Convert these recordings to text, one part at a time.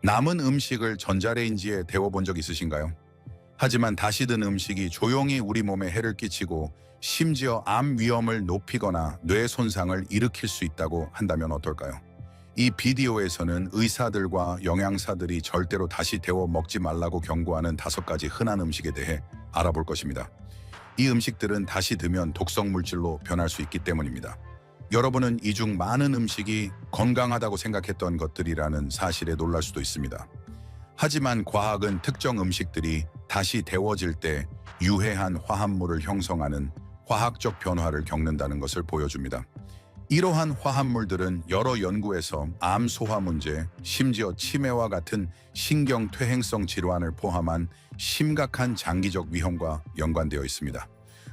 남은 음식을 전자레인지에 데워본 적 있으신가요? 하지만 다시 든 음식이 조용히 우리 몸에 해를 끼치고 심지어 암 위험을 높이거나 뇌 손상을 일으킬 수 있다고 한다면 어떨까요? 이 비디오에서는 의사들과 영양사들이 절대로 다시 데워 먹지 말라고 경고하는 5가지 흔한 음식에 대해 알아볼 것입니다. 이 음식들은 다시 드면 독성 물질로 변할 수 있기 때문입니다. 여러분은 이 중 많은 음식이 건강하다고 생각했던 것들이라는 사실에 놀랄 수도 있습니다. 하지만 과학은 특정 음식들이 다시 데워질 때 유해한 화합물을 형성하는 화학적 변화를 겪는다는 것을 보여줍니다. 이러한 화합물들은 여러 연구에서 암 소화 문제, 심지어 치매와 같은 신경퇴행성 질환을 포함한 심각한 장기적 위험과 연관되어 있습니다.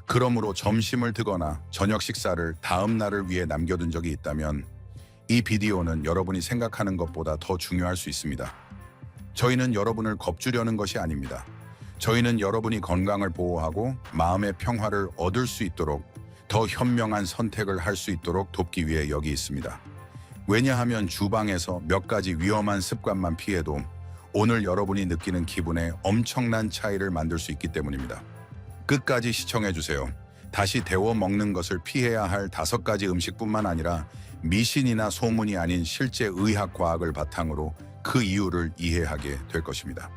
그러므로 점심을 드거나 저녁 식사를 다음 날을 위해 남겨둔 적이 있다면 이 비디오는 여러분이 생각하는 것보다 더 중요할 수 있습니다. 저희는 여러분을 겁주려는 것이 아닙니다. 저희는 여러분이 건강을 보호하고 마음의 평화를 얻을 수 있도록 더 현명한 선택을 할 수 있도록 돕기 위해 여기 있습니다. 왜냐하면 주방에서 몇 가지 위험한 습관만 피해도 오늘 여러분이 느끼는 기분에 엄청난 차이를 만들 수 있기 때문입니다. 끝까지 시청해주세요. 다시 데워 먹는 것을 피해야 할 5가지 음식뿐만 아니라 미신이나 소문이 아닌 실제 의학 과학을 바탕으로 그 이유를 이해하게 될 것입니다.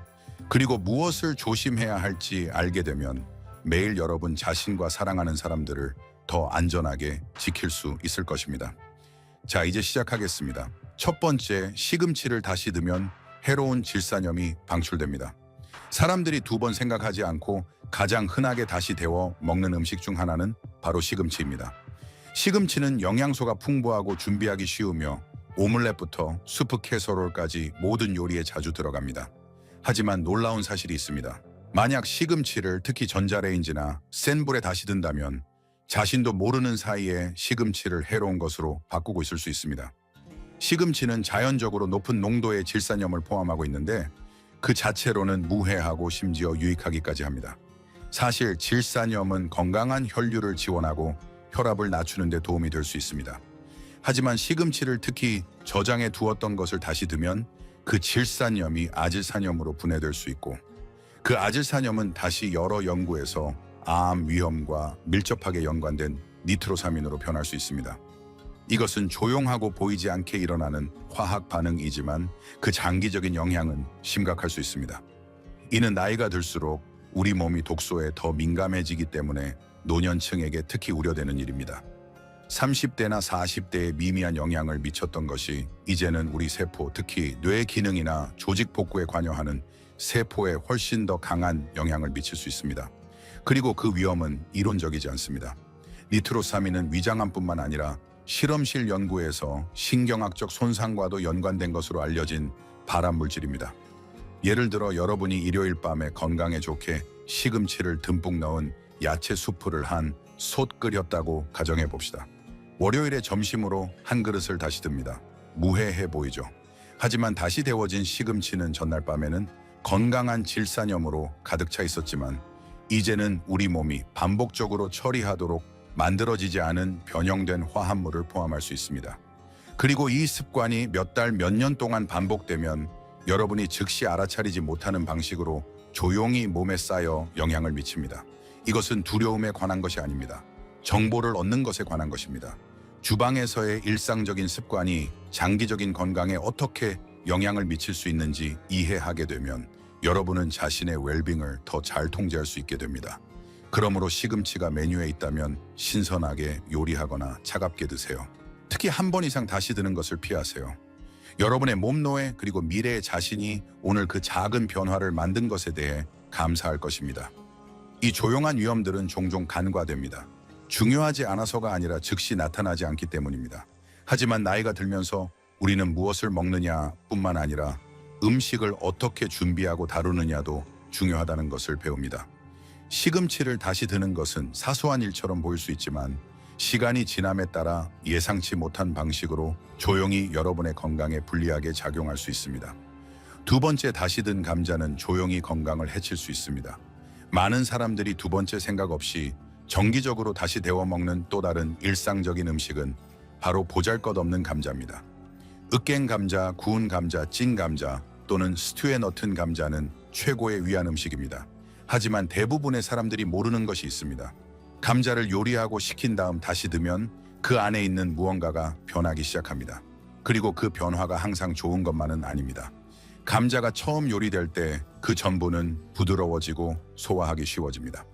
그리고 무엇을 조심해야 할지 알게 되면 매일 여러분 자신과 사랑하는 사람들을 더 안전하게 지킬 수 있을 것입니다. 자, 이제 시작하겠습니다. 첫 번째, 시금치를 다시 넣으면 해로운 질산염이 방출됩니다. 사람들이 2번 생각하지 않고 가장 흔하게 다시 데워 먹는 음식 중 하나는 바로 시금치입니다. 시금치는 영양소가 풍부하고 준비하기 쉬우며 오믈렛부터 수프 캐서롤까지 모든 요리에 자주 들어갑니다. 하지만 놀라운 사실이 있습니다. 만약 시금치를 특히 전자레인지나 센 불에 다시 든다면 자신도 모르는 사이에 시금치를 해로운 것으로 바꾸고 있을 수 있습니다. 시금치는 자연적으로 높은 농도의 질산염을 포함하고 있는데 그 자체로는 무해하고 심지어 유익하기까지 합니다. 사실 질산염은 건강한 혈류를 지원하고 혈압을 낮추는 데 도움이 될 수 있습니다. 하지만 시금치를 특히 저장해 두었던 것을 다시 드면 그 질산염이 아질산염으로 분해될 수 있고 그 아질산염은 다시 여러 연구에서 암 위험과 밀접하게 연관된 니트로사민으로 변할 수 있습니다. 이것은 조용하고 보이지 않게 일어나는 화학 반응이지만 그 장기적인 영향은 심각할 수 있습니다. 이는 나이가 들수록 우리 몸이 독소에 더 민감해지기 때문에 노년층에게 특히 우려되는 일입니다. 30대나 40대에 미미한 영향을 미쳤던 것이 이제는 우리 세포, 특히 뇌 기능이나 조직 복구에 관여하는 세포에 훨씬 더 강한 영향을 미칠 수 있습니다. 그리고 그 위험은 이론적이지 않습니다. 니트로사민은 위장암뿐만 아니라 실험실 연구에서 신경학적 손상과도 연관된 것으로 알려진 발암물질입니다. 예를 들어 여러분이 일요일 밤에 건강에 좋게 시금치를 듬뿍 넣은 야채 수프를 한 솥 끓였다고 가정해 봅시다. 월요일에 점심으로 한 그릇을 다시 듭니다. 무해해 보이죠? 하지만 다시 데워진 시금치는 전날 밤에는 건강한 질산염으로 가득 차 있었지만 이제는 우리 몸이 반복적으로 처리하도록 만들어지지 않은 변형된 화합물을 포함할 수 있습니다. 그리고 이 습관이 몇 달, 몇 년 동안 반복되면 여러분이 즉시 알아차리지 못하는 방식으로 조용히 몸에 쌓여 영향을 미칩니다. 이것은 두려움에 관한 것이 아닙니다. 정보를 얻는 것에 관한 것입니다. 주방에서의 일상적인 습관이 장기적인 건강에 어떻게 영향을 미칠 수 있는지 이해하게 되면 여러분은 자신의 웰빙을 더 잘 통제할 수 있게 됩니다. 그러므로 시금치가 메뉴에 있다면 신선하게 요리하거나 차갑게 드세요. 특히 한 번 이상 다시 드는 것을 피하세요. 여러분의 몸노에 그리고 미래의 자신이 오늘 그 작은 변화를 만든 것에 대해 감사할 것입니다. 이 조용한 위험들은 종종 간과됩니다. 중요하지 않아서가 아니라 즉시 나타나지 않기 때문입니다. 하지만 나이가 들면서 우리는 무엇을 먹느냐 뿐만 아니라 음식을 어떻게 준비하고 다루느냐도 중요하다는 것을 배웁니다. 시금치를 다시 드는 것은 사소한 일처럼 보일 수 있지만 시간이 지남에 따라 예상치 못한 방식으로 조용히 여러분의 건강에 불리하게 작용할 수 있습니다. 2번째, 다시 든 감자는 조용히 건강을 해칠 수 있습니다. 많은 사람들이 2번째 생각 없이 정기적으로 다시 데워 먹는 또 다른 일상적인 음식은 바로 보잘것없는 감자입니다. 으깬 감자, 구운 감자, 찐 감자, 또는 스튜에 넣은 감자는 최고의 위안 음식입니다. 하지만 대부분의 사람들이 모르는 것이 있습니다. 감자를 요리하고 식힌 다음 다시 넣으면 그 안에 있는 무언가가 변하기 시작합니다. 그리고 그 변화가 항상 좋은 것만은 아닙니다. 감자가 처음 요리될 때 그 전분은 부드러워지고 소화하기 쉬워집니다.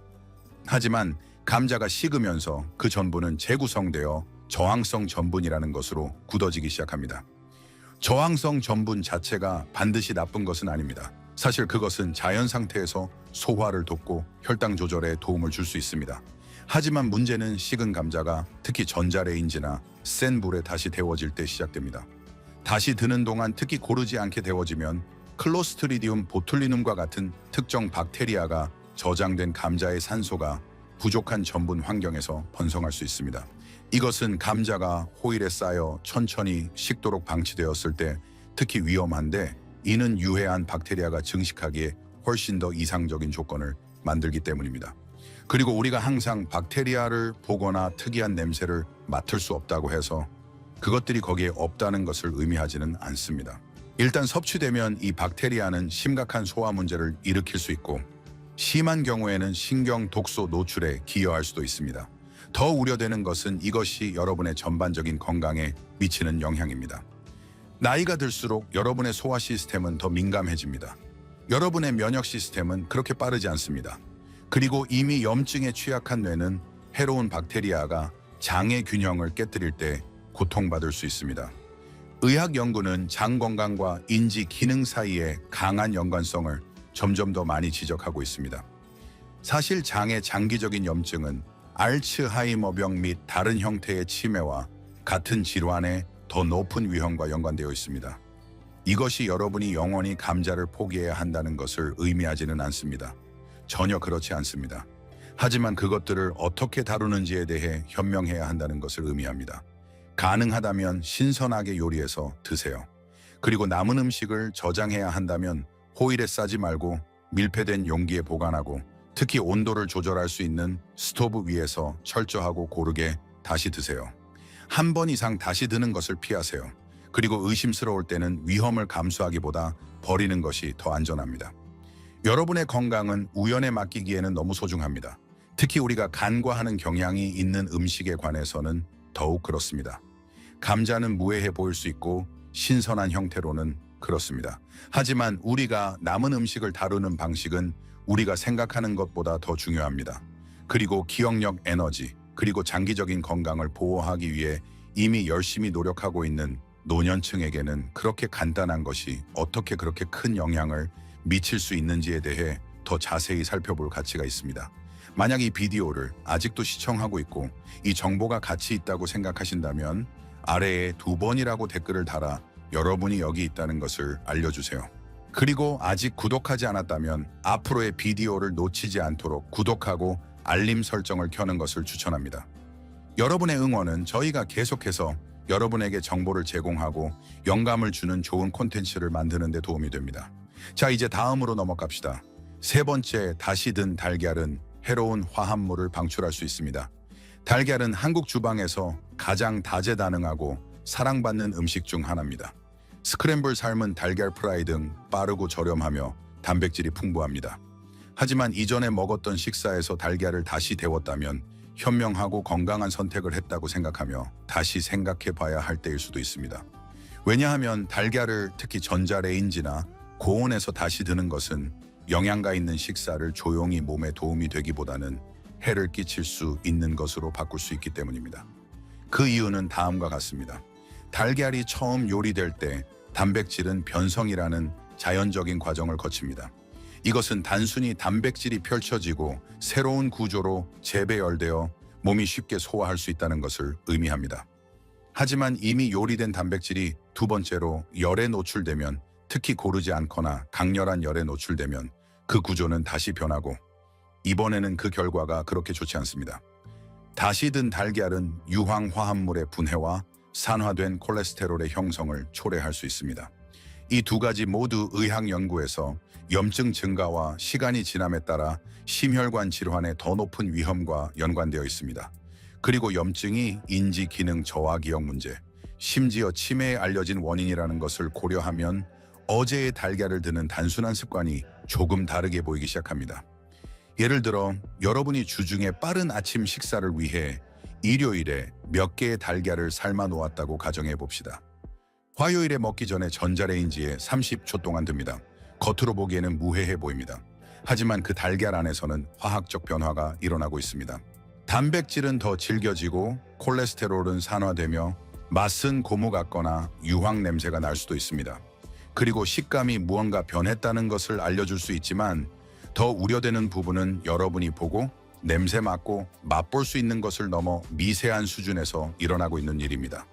하지만 감자가 식으면서 그 전분은 재구성되어 저항성 전분이라는 것으로 굳어지기 시작합니다. 저항성 전분 자체가 반드시 나쁜 것은 아닙니다. 사실 그것은 자연 상태에서 소화를 돕고 혈당 조절에 도움을 줄 수 있습니다. 하지만 문제는 식은 감자가 특히 전자레인지나 센 불에 다시 데워질 때 시작됩니다. 다시 드는 동안 특히 고르지 않게 데워지면 클로스트리디움 보툴리눔과 같은 특정 박테리아가 저장된 감자의 산소가 부족한 전분 환경에서 번성할 수 있습니다. 이것은 감자가 호일에 쌓여 천천히 식도록 방치되었을 때 특히 위험한데, 이는 유해한 박테리아가 증식하기에 훨씬 더 이상적인 조건을 만들기 때문입니다. 그리고 우리가 항상 박테리아를 보거나 특이한 냄새를 맡을 수 없다고 해서 그것들이 거기에 없다는 것을 의미하지는 않습니다. 일단 섭취되면 이 박테리아는 심각한 소화 문제를 일으킬 수 있고 심한 경우에는 신경 독소 노출에 기여할 수도 있습니다. 더 우려되는 것은 이것이 여러분의 전반적인 건강에 미치는 영향입니다. 나이가 들수록 여러분의 소화 시스템은 더 민감해집니다. 여러분의 면역 시스템은 그렇게 빠르지 않습니다. 그리고 이미 염증에 취약한 뇌는 해로운 박테리아가 장의 균형을 깨뜨릴 때 고통받을 수 있습니다. 의학 연구는 장 건강과 인지 기능 사이에 강한 연관성을 점점 더 많이 지적하고 있습니다. 사실 장의 장기적인 염증은 알츠하이머병 및 다른 형태의 치매와 같은 질환의 더 높은 위험과 연관되어 있습니다. 이것이 여러분이 영원히 감자를 포기해야 한다는 것을 의미하지는 않습니다. 전혀 그렇지 않습니다. 하지만 그것들을 어떻게 다루는지에 대해 현명해야 한다는 것을 의미합니다. 가능하다면 신선하게 요리해서 드세요. 그리고 남은 음식을 저장해야 한다면 호일에 싸지 말고 밀폐된 용기에 보관하고, 특히 온도를 조절할 수 있는 스토브 위에서 철저하고 고르게 다시 드세요. 한 번 이상 다시 드는 것을 피하세요. 그리고 의심스러울 때는 위험을 감수하기보다 버리는 것이 더 안전합니다. 여러분의 건강은 우연에 맡기기에는 너무 소중합니다. 특히 우리가 간과하는 경향이 있는 음식에 관해서는 더욱 그렇습니다. 감자는 무해해 보일 수 있고 신선한 형태로는 그렇습니다. 하지만 우리가 남은 음식을 다루는 방식은 우리가 생각하는 것보다 더 중요합니다. 그리고 기억력, 에너지, 그리고 장기적인 건강을 보호하기 위해 이미 열심히 노력하고 있는 노년층에게는 그렇게 간단한 것이 어떻게 그렇게 큰 영향을 미칠 수 있는지에 대해 더 자세히 살펴볼 가치가 있습니다. 만약 이 비디오를 아직도 시청하고 있고 이 정보가 가치 있다고 생각하신다면 아래에 2번이라고 댓글을 달아 여러분이 여기 있다는 것을 알려주세요. 그리고 아직 구독하지 않았다면 앞으로의 비디오를 놓치지 않도록 구독하고 알림 설정을 켜는 것을 추천합니다. 여러분의 응원은 저희가 계속해서 여러분에게 정보를 제공하고 영감을 주는 좋은 콘텐츠를 만드는 데 도움이 됩니다. 자, 이제 다음으로 넘어갑시다. 세 번째, 다시 든 달걀은 해로운 화합물을 방출할 수 있습니다. 달걀은 한국 주방에서 가장 다재다능하고 사랑받는 음식 중 하나입니다. 스크램블 삶은 달걀 프라이 등 빠르고 저렴하며 단백질이 풍부합니다. 하지만 이전에 먹었던 식사에서 달걀을 다시 데웠다면 현명하고 건강한 선택을 했다고 생각하며 다시 생각해 봐야 할 때일 수도 있습니다. 왜냐하면 달걀을 특히 전자레인지나 고온에서 다시 드는 것은 영양가 있는 식사를 조용히 몸에 도움이 되기보다는 해를 끼칠 수 있는 것으로 바꿀 수 있기 때문입니다. 그 이유는 다음과 같습니다. 달걀이 처음 요리될 때 단백질은 변성이라는 자연적인 과정을 거칩니다. 이것은 단순히 단백질이 펼쳐지고 새로운 구조로 재배열되어 몸이 쉽게 소화할 수 있다는 것을 의미합니다. 하지만 이미 요리된 단백질이 두 번째로 열에 노출되면, 특히 고르지 않거나 강렬한 열에 노출되면 그 구조는 다시 변하고, 이번에는 그 결과가 그렇게 좋지 않습니다. 다시 든 달걀은 유황 화합물의 분해와 산화된 콜레스테롤의 형성을 초래할 수 있습니다. 이 두 가지 모두 의학 연구에서 염증 증가와 시간이 지남에 따라 심혈관 질환의 더 높은 위험과 연관되어 있습니다. 그리고 염증이 인지 기능 저하 기억 문제, 심지어 치매에 알려진 원인이라는 것을 고려하면 어제의 달걀을 드는 단순한 습관이 조금 다르게 보이기 시작합니다. 예를 들어 여러분이 주중에 빠른 아침 식사를 위해 일요일에 몇 개의 달걀을 삶아 놓았다고 가정해 봅시다. 화요일에 먹기 전에 전자레인지에 30초 동안 둡니다. 겉으로 보기에는 무해해 보입니다. 하지만 그 달걀 안에서는 화학적 변화가 일어나고 있습니다. 단백질은 더 질겨지고 콜레스테롤은 산화되며 맛은 고무 같거나 유황 냄새가 날 수도 있습니다. 그리고 식감이 무언가 변했다는 것을 알려줄 수 있지만 더 우려되는 부분은 여러분이 보고 냄새 맡고 맛볼 수 있는 것을 넘어 미세한 수준에서 일어나고 있는 일입니다.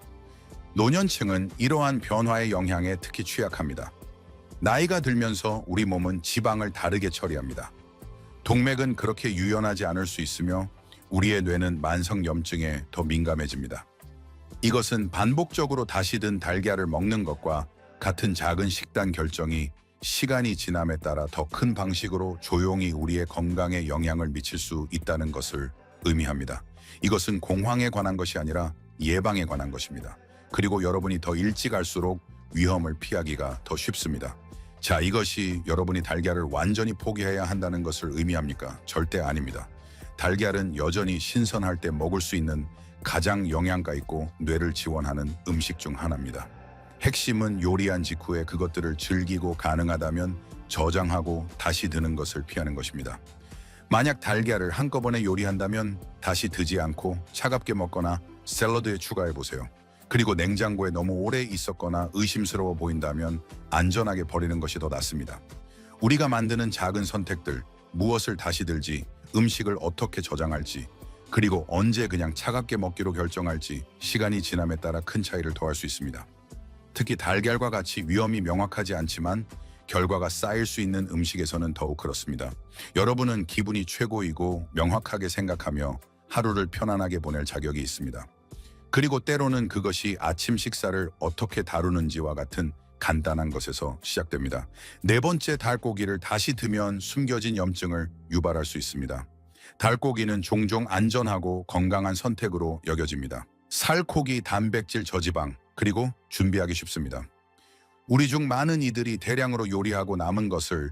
노년층은 이러한 변화의 영향에 특히 취약합니다. 나이가 들면서 우리 몸은 지방을 다르게 처리합니다. 동맥은 그렇게 유연하지 않을 수 있으며 우리의 뇌는 만성염증에 더 민감해집니다. 이것은 반복적으로 다시 든 달걀을 먹는 것과 같은 작은 식단 결정이 시간이 지남에 따라 더 큰 방식으로 조용히 우리의 건강에 영향을 미칠 수 있다는 것을 의미합니다. 이것은 공황에 관한 것이 아니라 예방에 관한 것입니다. 그리고 여러분이 더 일찍 알수록 위험을 피하기가 더 쉽습니다. 자, 이것이 여러분이 달걀을 완전히 포기해야 한다는 것을 의미합니까? 절대 아닙니다. 달걀은 여전히 신선할 때 먹을 수 있는 가장 영양가 있고 뇌를 지원하는 음식 중 하나입니다. 핵심은 요리한 직후에 그것들을 즐기고 가능하다면 저장하고 다시 드는 것을 피하는 것입니다. 만약 달걀을 한꺼번에 요리한다면 다시 드지 않고 차갑게 먹거나 샐러드에 추가해 보세요. 그리고 냉장고에 너무 오래 있었거나 의심스러워 보인다면 안전하게 버리는 것이 더 낫습니다. 우리가 만드는 작은 선택들, 무엇을 다시 들지, 음식을 어떻게 저장할지, 그리고 언제 그냥 차갑게 먹기로 결정할지 시간이 지남에 따라 큰 차이를 더할 수 있습니다. 특히 달걀과 같이 위험이 명확하지 않지만 결과가 쌓일 수 있는 음식에서는 더욱 그렇습니다. 여러분은 기분이 최고이고 명확하게 생각하며 하루를 편안하게 보낼 자격이 있습니다. 그리고 때로는 그것이 아침 식사를 어떻게 다루는지와 같은 간단한 것에서 시작됩니다. 네 번째, 달고기를 다시 드면 숨겨진 염증을 유발할 수 있습니다. 달고기는 종종 안전하고 건강한 선택으로 여겨집니다. 살코기, 단백질, 저지방, 그리고 준비하기 쉽습니다. 우리 중 많은 이들이 대량으로 요리하고 남은 것을